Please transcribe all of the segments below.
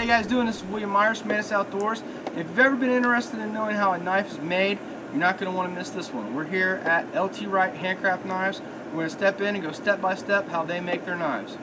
how you guys doing? This is William Myers from Mantis Outdoors. If you've ever been interested in knowing how a knife is made, you're not going to want to miss this one. We're here at Wright Handcraft Knives. We're going to step in and go step by step how they make their knives.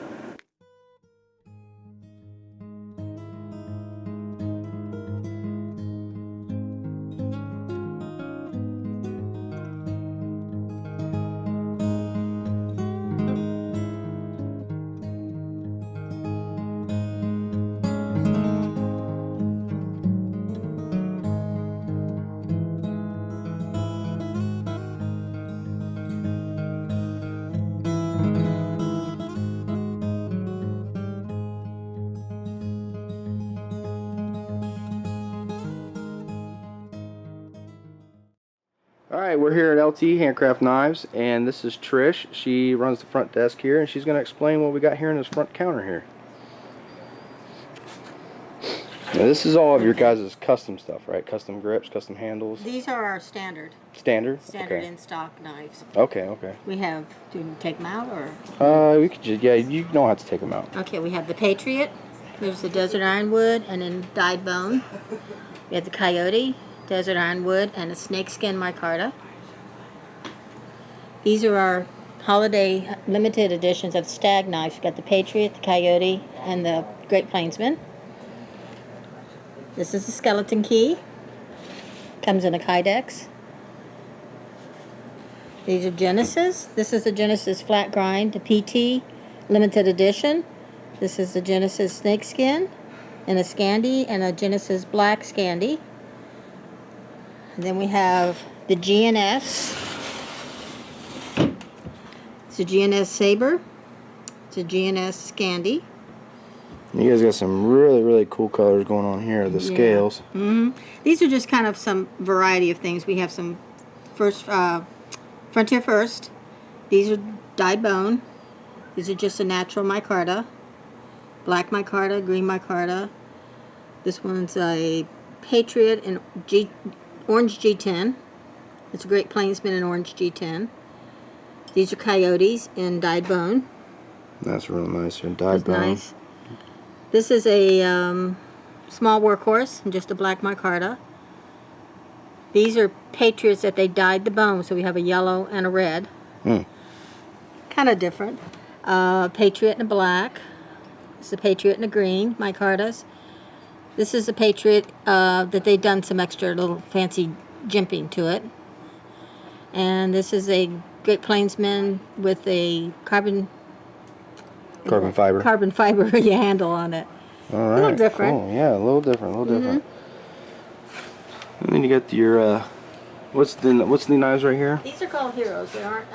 Alright, we're here at LT Handcraft Knives, and this is Trish. She runs the front desk here, and she's going to explain what we got here in this front counter here. Now, this is all of your guys' custom stuff, right? Custom grips, custom handles? These are our standard. Standard? Standard okay. in stock knives. Okay, okay. We have, do you take them out or? We could just, yeah, you don't have to take them out. Okay, we have the Patriot. There's the Desert Ironwood and then dyed bone. We have the Coyote, Desert Ironwood, and a snakeskin micarta. These are our holiday limited editions of stag knives. We've got the Patriot, the Coyote, and the Great Plainsman. This is the skeleton key. Comes in a Kydex. These are Genesis. This is the Genesis flat grind, the PT limited edition. This is the Genesis snakeskin, and a Scandi, and a Genesis black Scandi. And then we have the GNS. It's a GNS Saber. It's a GNS Scandi. You guys got some really cool colors going on here, the scales. These are just kind of some variety of things. We have some Frontier First. These are dyed bone. These are just a natural micarta. Black micarta, green micarta. This one's a Patriot in orange G10. It's a Great Plainsman in orange G10. These are Coyotes in dyed bone. That's real nice. In dyed bone. Nice. This is a small workhorse and just a black micarta. These are Patriots that they dyed the bone, so we have a yellow and a red. Kind of different. Patriot in a black. This is a Patriot in a green micartas. This is a Patriot that they've done some extra little fancy jimping to it. And this is a Great Plainsman with a carbon fiber handle on it. All right, a little different. Cool. Yeah, a little different. And then you got your what's the knives right here? These are called Heroes. They aren't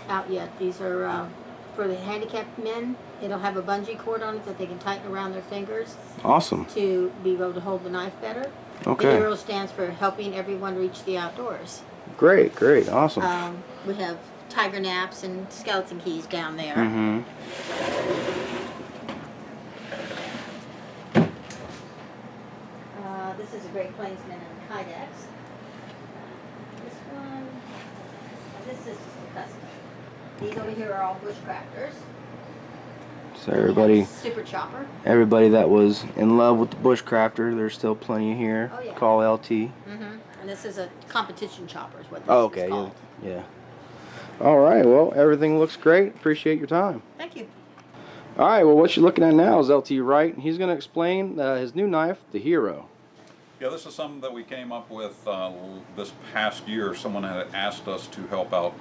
out yet. These are for the handicapped men. It'll have a bungee cord on it that they can tighten around their fingers. Awesome. To be able to hold the knife better. Okay. The Hero stands for helping everyone reach the outdoors. Great, awesome. We have tiger naps and skeleton keys down there. This is a Great Plainsman and Kydex. This one, this is just a custom. These over here are all bushcrafters. So everybody, super chopper. Everybody that was in love with the bushcrafter, there's still plenty here. Oh, yeah. Call LT. And this is a competition chopper is what this okay, is called. Yeah. All right, well, everything looks great. Appreciate your time. Thank you. All right, well, what you're looking at now is LT Wright. He's going to explain his new knife, the Hero. Yeah, this is something that we came up with this past year. Someone had asked us to help out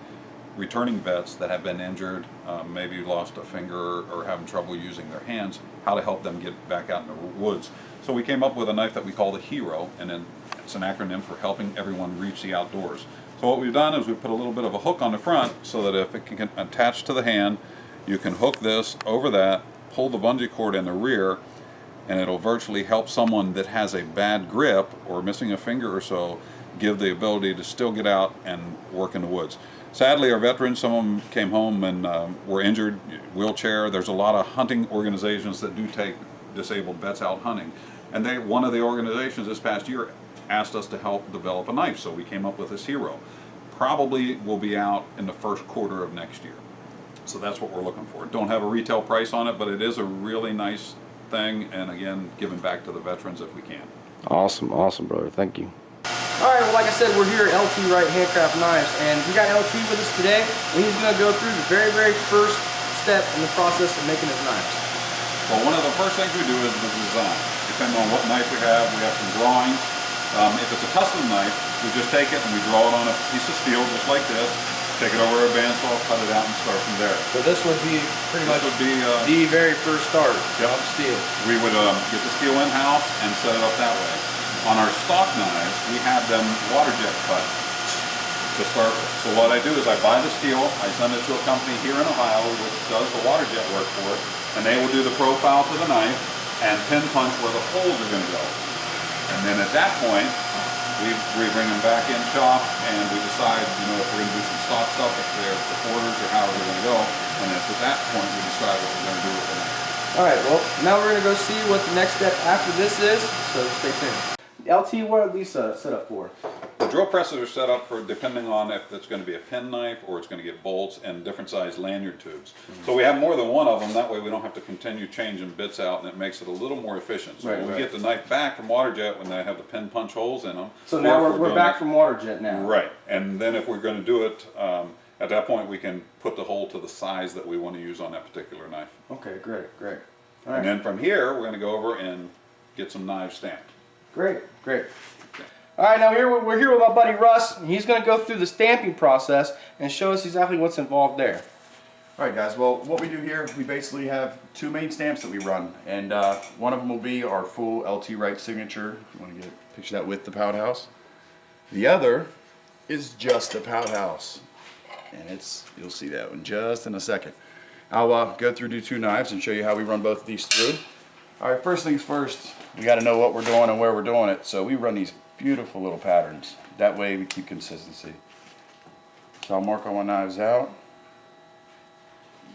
returning vets that have been injured, maybe lost a finger or having trouble using their hands, how to help them get back out in the woods. So we came up with a knife that we call the Hero, and then it's an acronym for helping everyone reach the outdoors. So what we've done is we put a little bit of a hook on the front so that if it can attach to the hand, you can hook this over that, pull the bungee cord in the rear, and it'll virtually help someone that has a bad grip or missing a finger or so give the ability to still get out and work in the woods. Sadly, our veterans, some of them came home and were injured, wheelchair. There's a lot of hunting organizations that do take disabled vets out hunting. And one of the organizations this past year asked us to help develop a knife, so we came up with this Hero. Probably will be out in the first quarter of next year. So that's what we're looking for. Don't have a retail price on it, but it is a really nice thing, and again, giving back to the veterans if we can. Awesome, awesome, brother. Thank you. Alright, well, like I said, we're here at LT Wright Handcraft Knives, and we got LT with us today, and he's going to go through the very, very first step in the process of making his knives. Well, one of the first things we do is the design. Depending on what knife we have some drawings. If it's a custom knife, we just take it and we draw it on a piece of steel just like this, take it over to a bandsaw, cut it out, and start from there. So this would be pretty much the very first start of steel. We would get the steel in-house and set it up that way. On our stock knives, we have them water jet cut to start with. So what I do is I buy the steel, I send it to a company here in Ohio which does the water jet work for it, and they will do the profile to the knife and pin punch where the holes are going to go. And then at that point, we bring them back in shop and we decide, if we're going to do some stock stuff, if they're the quarters or however we're going to go. And at that point, we decide what we're going to do with the knife. Alright, well, now we're going to go see what the next step after this is, so stay tuned. LT, what are these set up for? The drill presses are set up for depending on if it's going to be a pen knife or it's going to get bolts and different size lanyard tubes. So we have more than one of them, that way we don't have to continue changing bits out, and it makes it a little more efficient. So when we get the knife back from water jet, when they have the pin punch holes in them. So now we're back from water jet now. Right, and then if we're going to do it, at that point we can put the hole to the size that we want to use on that particular knife. Okay, great. All right. And then from here, we're going to go over and get some knives stamped. Great. All right, now we're here with my buddy Russ, and he's going to go through the stamping process and show us exactly what's involved there. Alright guys, well what we do here, we basically have two main stamps that we run, and one of them will be our full LT Wright signature, if you want to picture that with the pout house. The other is just the pout house, and you'll see that one just in a second. I'll go through, do two knives, and show you how we run both of these through. Alright, first things first, we got to know what we're doing and where we're doing it, so we run these beautiful little patterns. That way we keep consistency. So I'll mark all my knives out.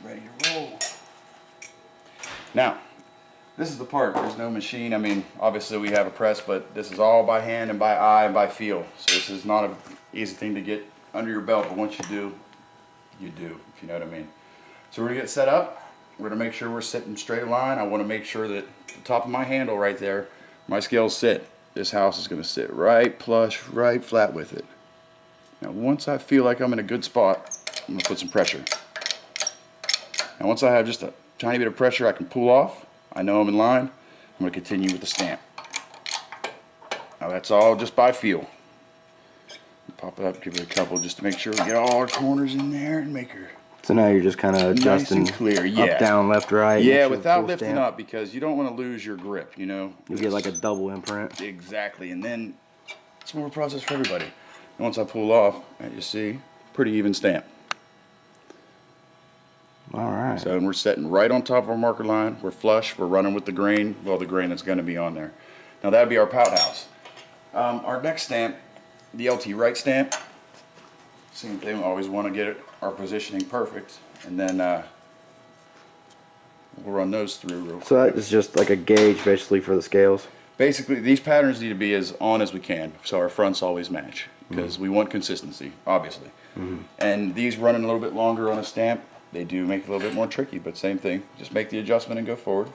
Ready to roll. Now, this is the part. There's no machine. I mean, obviously we have a press, but this is all by hand and by eye and by feel. So this is not an easy thing to get under your belt, but once you do, if you know what I mean. So we're gonna get set up. We're gonna make sure we're sitting straight in line. I want to make sure that the top of my handle right there, my scales sit. This house is gonna sit right plush, right flat with it. Now once I feel like I'm in a good spot, I'm gonna put some pressure. Now once I have just a tiny bit of pressure I can pull off, I know I'm in line, I'm going to continue with the stamp. Now that's all just by feel. Pop it up, give it a couple just to make sure we get all our corners in there and make her So now you're just kind of adjusting nice and clear. up, down, left, right. Yeah, without lifting up, because you don't want to lose your grip, You get like a double imprint. Exactly, and then it's more of a process for everybody. And once I pull off, you see, pretty even stamp. All right. So we're setting right on top of our marker line. We're flush. We're running with the grain. Well, the grain that's going to be on there. Now that'd be our pout house. Our next stamp, the LT Wright stamp. Same thing. We always want to get our positioning perfect, and then we'll run those through real quick. So that is just like a gauge, basically, for the scales. Basically, these patterns need to be as on as we can, so our fronts always match, because we want consistency, obviously. And these running a little bit longer on a stamp, they do make it a little bit more tricky, but same thing. Just make the adjustment and go forward.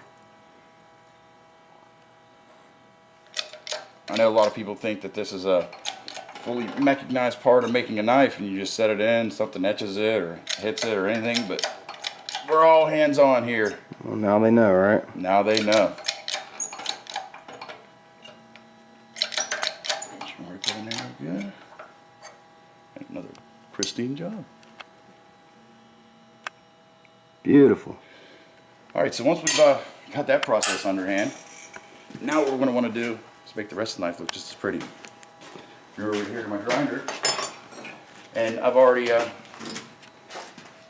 I know a lot of people think that this is a fully mechanized part of making a knife, and you just set it in, something etches it or hits it or anything, but we're all hands-on here. Well, now they know, right? Now they know. Work that in there good. Another pristine job. Beautiful. All right, so once we've got that process underhand, now what we're going to want to do is make the rest of the knife look just as pretty. You're over here to my grinder, and I've already,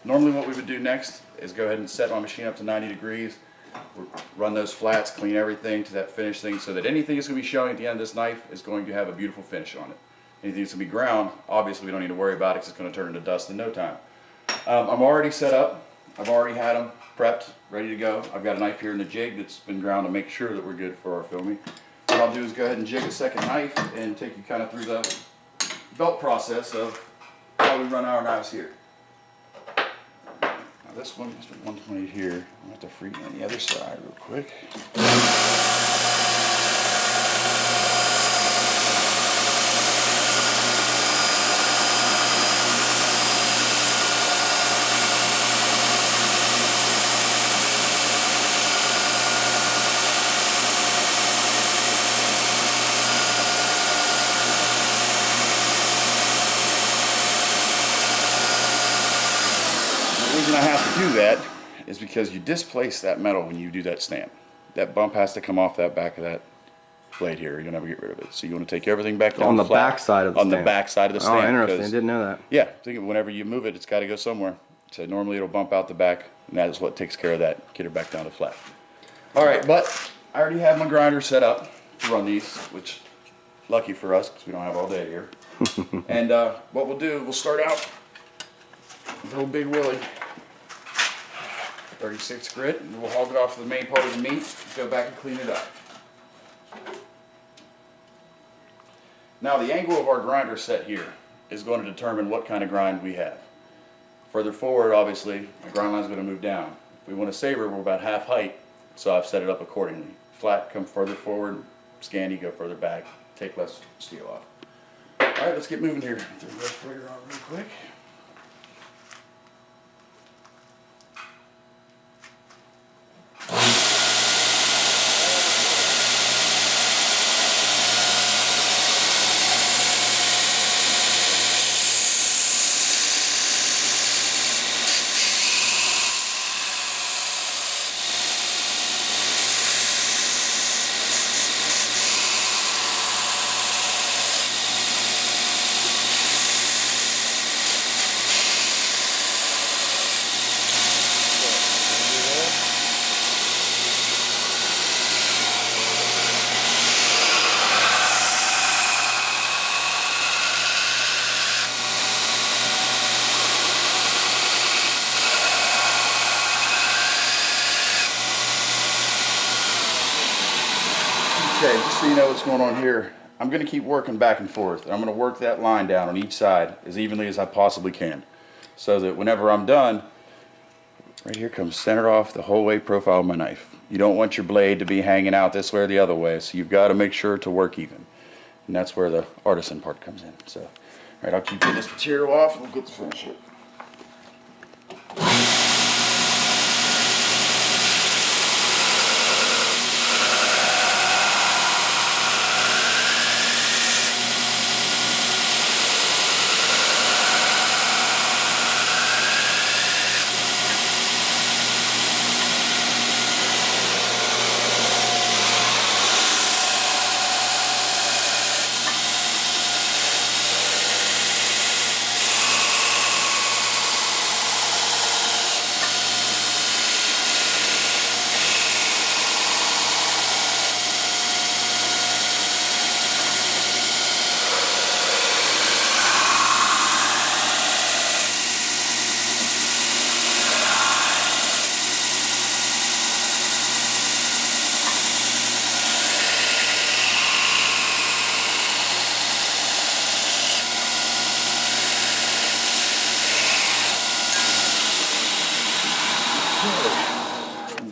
normally what we would do next is go ahead and set my machine up to 90 degrees, run those flats, clean everything to that finished thing, so that anything that's going to be showing at the end of this knife is going to have a beautiful finish on it. Anything that's going to be ground, obviously we don't need to worry about it because it's going to turn into dust in no time. I'm already set up. I've already had them prepped, ready to go. I've got a knife here in the jig that's been ground to make sure that we're good for our filming. What I'll do is go ahead and jig a second knife and take you kind of through the belt process of how we run our knives here. Now this one is 128 here. I'm going to have to free on the other side real quick. The reason I have to do that is because you displace that metal when you do that stamp. That bump has to come off that back of that blade here. You'll never get rid of it. So you want to take everything back down On the flat, back side of the on stamp. the back side of the stamp. Oh, interesting. I because- didn't know that. Yeah, think of whenever you move it, it's got to go somewhere. So normally it'll bump out the back, and that is what takes care of that. Get her back down to flat. All right, but I already have my grinder set up to run these, which lucky for us because we don't have all day here. And what we'll do, we'll start out with old Big Willie. 36 grit, and we'll hog it off the main part of the meat, go back and clean it up. Now the angle of our grinder set here is going to determine what kind of grind we have. Further forward, obviously, the grind line is going to move down. If we want a saber, we're about half height, so I've set it up accordingly. Flat, come further forward, scanty, go further back, take less steel off. All right, let's get moving here. Throw the respirator on real quick. Okay, just so you know what's going on here, I'm going to keep working back and forth. I'm going to work that line down on each side as evenly as I possibly can, so that whenever I'm done, right here comes center off the whole way profile of my knife. You don't want your blade to be hanging out this way or the other way, so you've got to make sure to work even. And that's where the artisan part comes in. So, all right, I'll keep getting this material off and we'll get to finish it.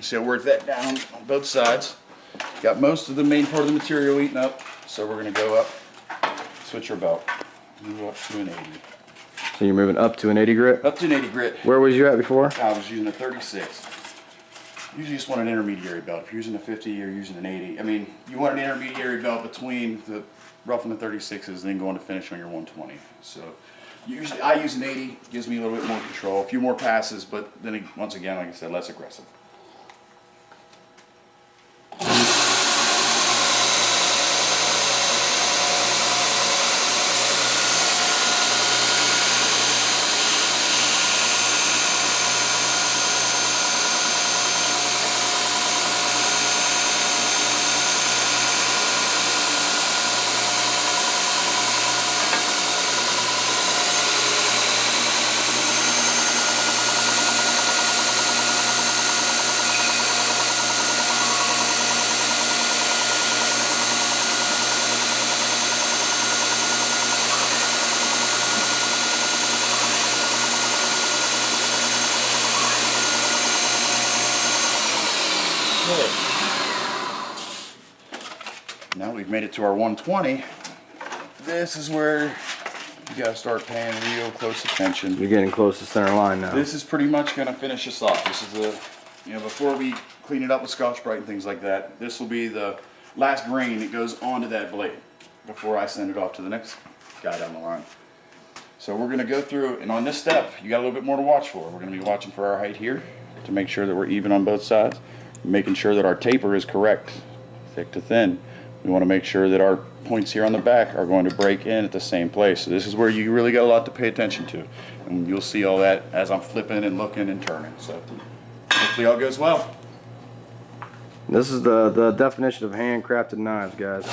So work that down on both sides. Got most of the main part of the material eaten up, so we're going to go up, switch our belt, move up to an 80. So you're moving up to an 80 grit? Up to an 80 grit. Where was you at before? I was using a 36. Usually just want an intermediary belt. If you're using a 50, you're using an 80. I mean, you want an intermediary belt between the rough and the 36s, then going to finish on your 120. So usually I use an 80, gives me a little bit more control, a few more passes, but then once again, like I said, less aggressive. we've made it to our 120. This is where you gotta start paying real close attention. You're getting close to center line now. This is pretty much gonna finish us off. This is the, you know, before we clean it up with Scotch-Brite and things like that, this will be the last grain that goes onto that blade before I send it off to the next guy down the line. So we're gonna go through, and on this step, you got a little bit more to watch for. We're gonna be watching for our height here to make sure that we're even on both sides, making sure that our taper is correct, thick to thin. We wanna make sure that our points here on the back are going to break in at the same place. So this is where you really got a lot to pay attention to. And you'll see all that as I'm flipping and looking and turning. So hopefully all goes well. This is the definition of handcrafted knives, guys.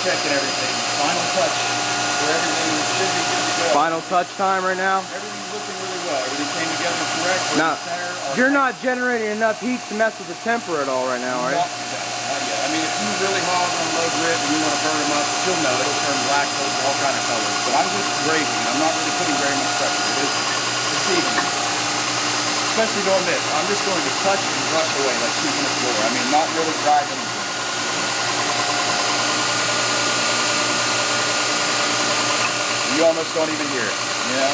Checking everything. Final touch where everything should be good to go. Final touch time right now. Everything's looking really well. Everything came together correct. We're Now, in the center. you're not generating enough heat to mess with the temper at all right now, right? Not yet. I mean, if you really hog on low grit and you want to burn them up, you'll know it'll turn black, all kind of colors. But I'm just grazing. I'm not really putting very much pressure. It is deceiving. Especially doing this. I'm just going to touch and brush away like sweeping the floor. I mean, not really driving. You almost don't even hear it, you know?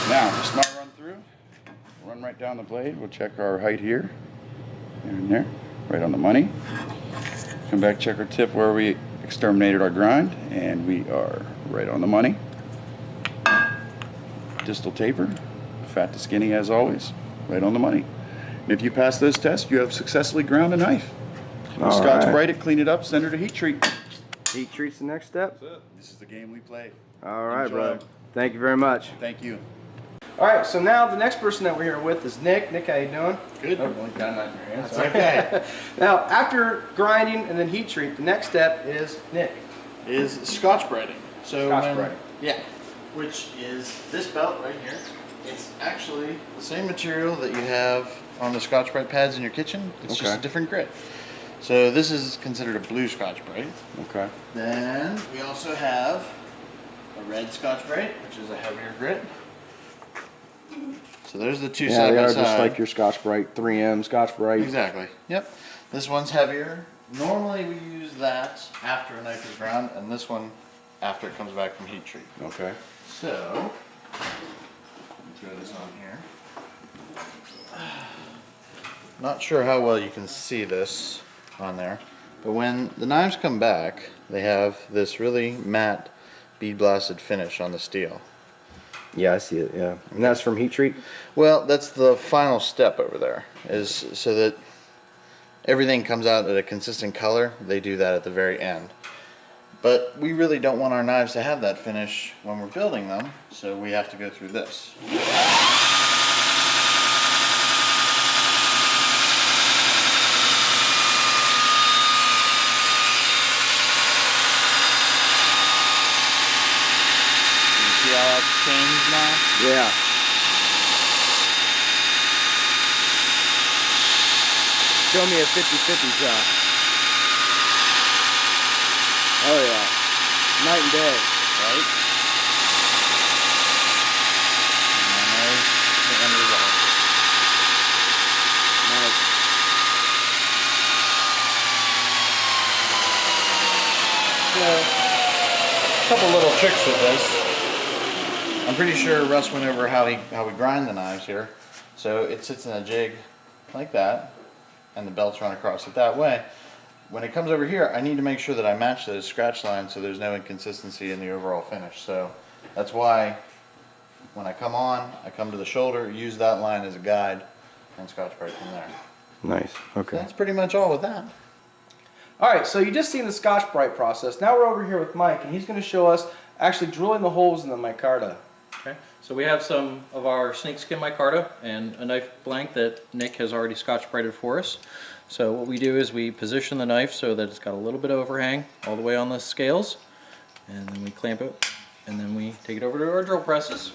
Now, just my run through, run right down the blade. We'll check our height here, and there, right on the money. Come back, check our tip where we exterminated our grind, and we are right on the money. Distal taper, fat to skinny as always, right on the money. And if you pass those tests, you have successfully ground a knife. We'll Scotch-Brite it, clean it up, send her to heat treat. Heat treat's the next step. That's it. This is the game we play. All right, Enjoy. brother. Thank you very much. Thank you. All right, so now the next person that we're here with is Nick. Nick, how you doing? Good. Oh. Only got a knife in your hand. That's okay. Now, after grinding and then heat treat, the next step is Nick. Is Scotch-Briting. So Scotch-Briting. yeah, which is this belt right here. It's actually the same material that you have on the Scotch-Brite pads in your kitchen. It's just Okay. a different grit. So this is considered a blue Scotch-Brite. Okay. Then we also have a red Scotch-Brite, which is a heavier grit. So there's the two Yeah, side they by are side. just like your Scotch-Brite 3M Scotch-Brite. Exactly. Yep. This one's heavier. normally we use that after a knife is ground, and this one after it comes back from heat treat. Okay. So, let me throw this on here. Not sure how well you can see this on there, but when the knives come back, they have this really matte bead blasted finish on the steel. Yeah, I see it. Yeah, and that's from heat treat. Well, that's the final step over there, is so that everything comes out at a consistent color. They do that at the very end. But we really don't want our knives to have that finish when we're building them, so we have to go through this. See how that's changed now? Yeah. Show me a 50-50 shot. Oh yeah. Night and day. Right? And there's the end result. Nice. So, a couple little tricks with this. I'm pretty sure Russ went over how we grind the knives here. So it sits in a jig like that, and the belts run across it that way. When it comes over here, I need to make sure that I match those scratch lines so there's no inconsistency in the overall finish. So that's why when I come on, I come to the shoulder, use that line as a guide, and Scotch-Brite from there. Nice. Okay. That's pretty much all with that. All right, so you just seen the Scotch-Brite process. Now we're over here with Mike, and he's going to show us actually drilling the holes in the micarta. Okay, so we have some of our snakeskin micarta and a knife blank that Nick has already Scotch-Brited for us. So what we do is we position the knife so that it's got a little bit of overhang all the way on the scales, and then we clamp it, and then we take it over to our drill presses.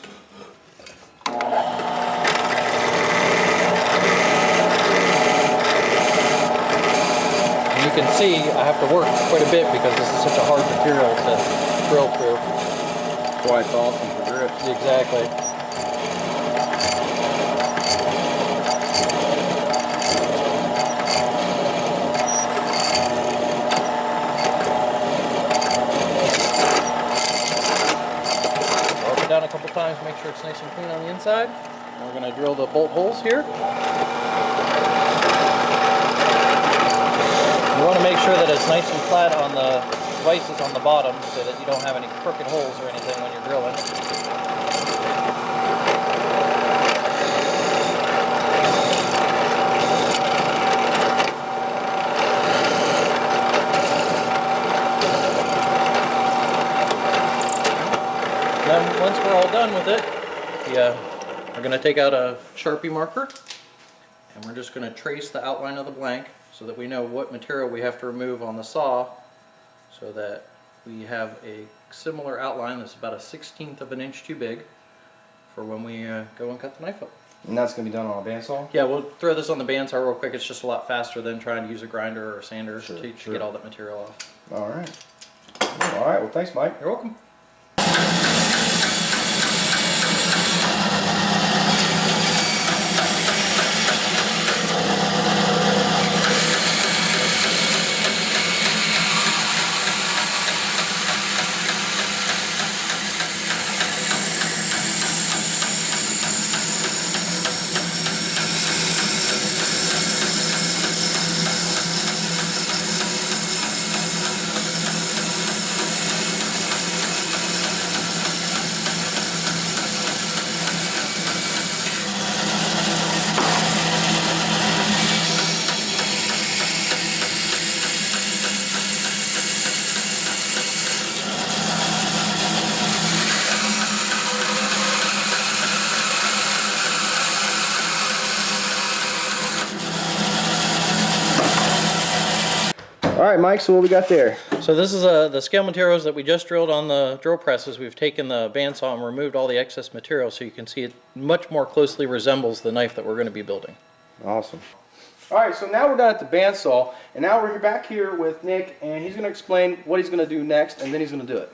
And you can see I have to work quite a bit because this is such a hard material to drill through. That's why it's awesome for grip. Exactly. Rub it down a couple times, make sure it's nice and clean on the inside. And we're going to drill the bolt holes here. You want to make sure that it's nice and flat on the vices on the bottom so that you don't have any crooked holes or anything when you're drilling. Then once we're all done with it, we're going to take out a Sharpie marker and we're just going to trace the outline of the blank so that we know what material we have to remove on the saw so that we have a similar outline that's about a 1/16 of an inch too big for when we go and cut the knife up. And that's going to be done on a bandsaw? Yeah, we'll throw this on the bandsaw real quick. It's just a lot faster than trying to use a grinder or a sander Sure, to sure. get all that material off. All right. All right, well, thanks, Mike. You're welcome. All right, Mike. So what we got there? So this is the scale materials that we just drilled on the drill presses. We've taken the bandsaw and removed all the excess material so you can see it much more closely resembles the knife that we're going to be building. Awesome. All right, so now we're done at the bandsaw, and now we're back here with Nick, and he's going to explain what he's going to do next, and then he's going to do it.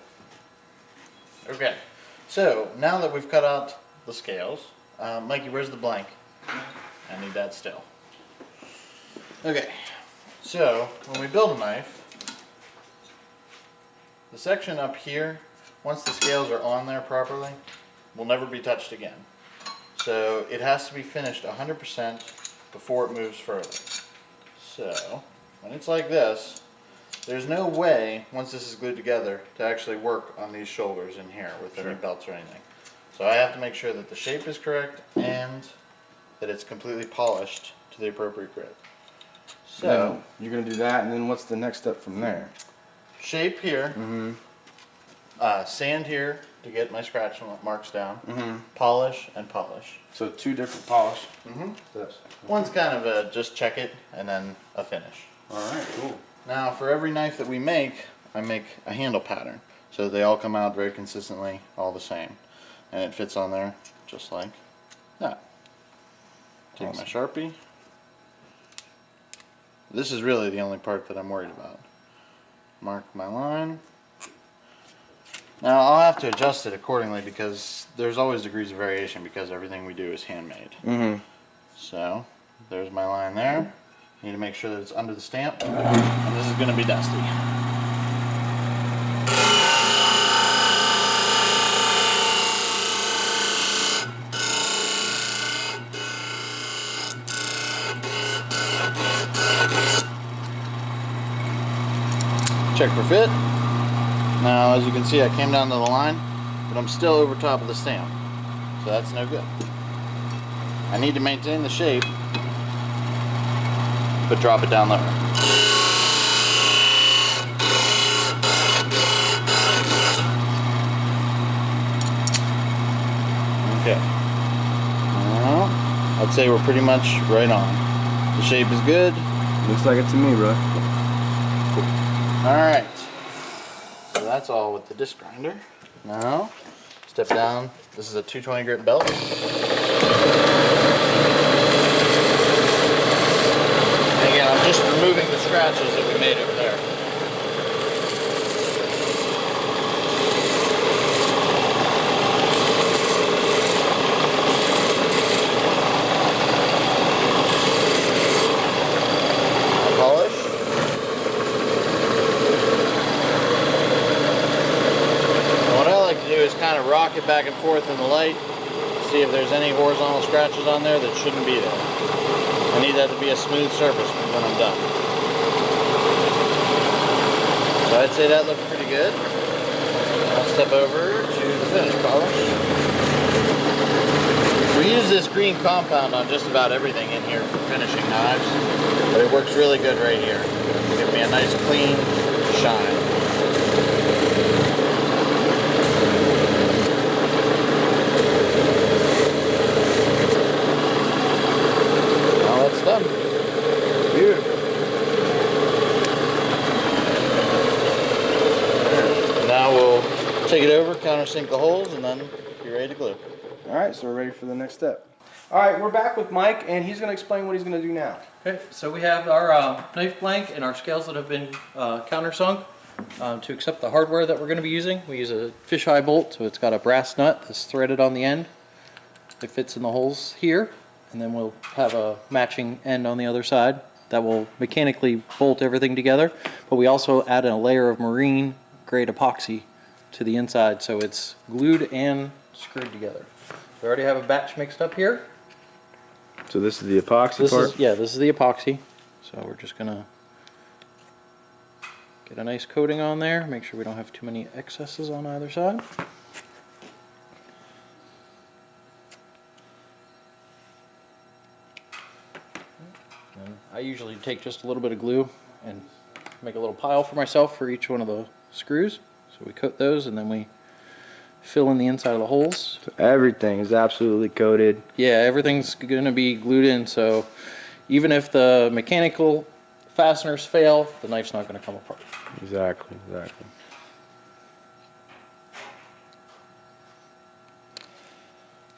Okay, so now that we've cut out the scales, Mikey, where's the blank? I need that still. Okay, So, when we build a knife, the section up here, once the scales are on there properly, will never be touched again. So it has to be finished 100% before it moves further. So, when it's like this, there's no way, once this is glued together, to actually work on these shoulders in here with any belts or anything. So I have to make sure that the shape is correct and that it's completely polished to the appropriate grip. So, Then you're gonna do that, and then what's the next step from there? shape here, sand here to get my scratch marks down, polish and polish. So 2 different polish steps. One's kind of a just check it and then a finish. All right, cool. Now for every knife that we make, I make a handle pattern. So they all come out very consistently, all the same. And it fits on there just like that. Take my Sharpie. This is really the only part that I'm worried about. Mark my line. Now I'll have to adjust it accordingly because there's always degrees of variation because everything we do is handmade. So there's my line there. Need to make sure that it's under the stamp, and this is going to be dusty. Check for fit. Now, as you can see, I came down to the line, but I'm still over top of the stamp, so that's no good. I need to maintain the shape, but drop it down lower. Okay. Well, I'd say we're pretty much right on. The shape is good. Looks like it to me, bro. Alright. So that's all with the disc grinder. Now, step down. This is a 220 grit belt. Again, I'm just removing the scratches that we made over there. Polish. And what I like to do is kind of rock it back and forth in the light, see if there's any horizontal scratches on there that shouldn't be there. I need that to be a smooth surface when I'm done. So I'd say that looks pretty good. I'll step over to the finish polish. We use this green compound on just about everything in here for finishing knives, but it works really good right here. Give me a nice clean shine. Done. Beautiful. Now we'll take it over, countersink the holes, and then be ready to glue. All right, so we're ready for the next step. All right, we're back with Mike, and he's going to explain what he's going to do now. Okay, so we have our knife blank and our scales that have been countersunk. To accept the hardware that we're going to be using, we use a fisheye bolt, so it's got a brass nut that's threaded on the end. It fits in the holes here. And then we'll have a matching end on the other side that will mechanically bolt everything together. But we also add a layer of marine grade epoxy to the inside, so it's glued and screwed together. We already have a batch mixed up here. So this is the epoxy part? This is the epoxy. So we're just gonna get a nice coating on there, make sure we don't have too many excesses on either side. And I usually take just a little bit of glue and make a little pile for myself for each one of the screws. So we coat those and then we fill in the inside of the holes. So everything is absolutely coated. Yeah, everything's going to be glued in, so even if the mechanical fasteners fail, the knife's not going to come apart. Exactly, exactly.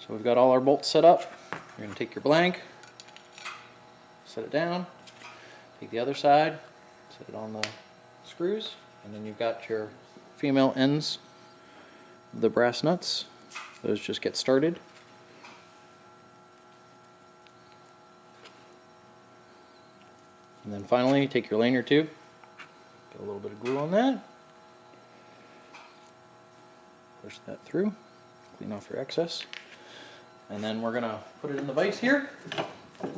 So we've got all our bolts set up. You're going to take your blank, set it down, take the other side, set it on the screws, and then you've got your female ends of the brass nuts. Those just get started. And then finally, take your lanyard tube, get a little bit of glue on that, push that through, clean off your excess, and then we're going to put it in the vise here,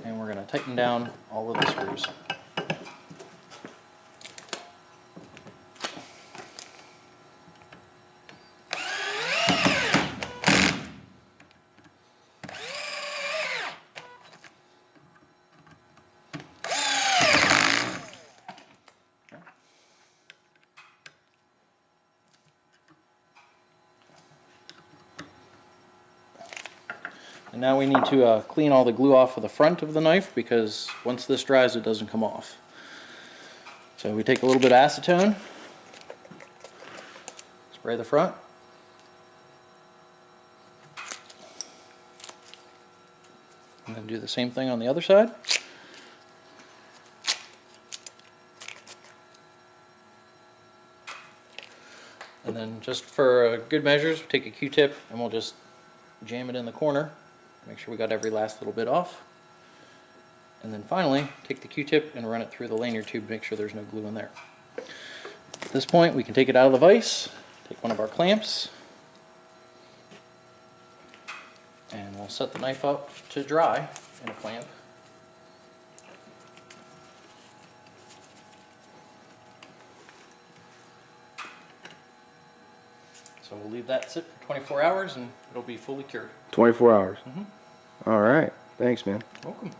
and we're going to tighten down all of the screws. And now we need to clean all the glue off of the front of the knife, because once this dries it doesn't come off. So we take a little bit of acetone, spray the front, and then do the same thing on the other side. And then just for good measures, take a Q-tip and we'll just jam it in the corner. Make sure we got every last little bit off. And then finally, take the Q-tip and run it through the lanyard tube to make sure there's no glue in there. At this point, we can take it out of the vise, take one of our clamps, and we'll set the knife up to dry in a clamp. So we'll leave that sit for 24 hours and it'll be fully cured. 24 hours. All right. Thanks, man. Welcome.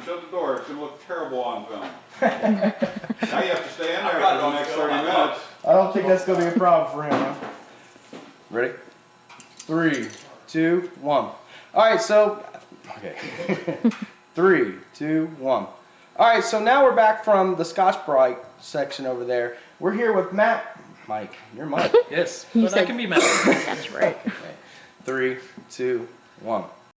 Shut the door, it's gonna look terrible on film. Now you have to stay in there for the next 30 minutes. I don't think that's going to be a problem for him, huh? Ready? 3, 2, 1. All right, so, okay. 3, 2, 1. All right, so now we're back from the Scotch-Brite section over there. We're here with Mike, you're Mike. Yes, You but I said- can be mad. That's right. 3, 2, 1.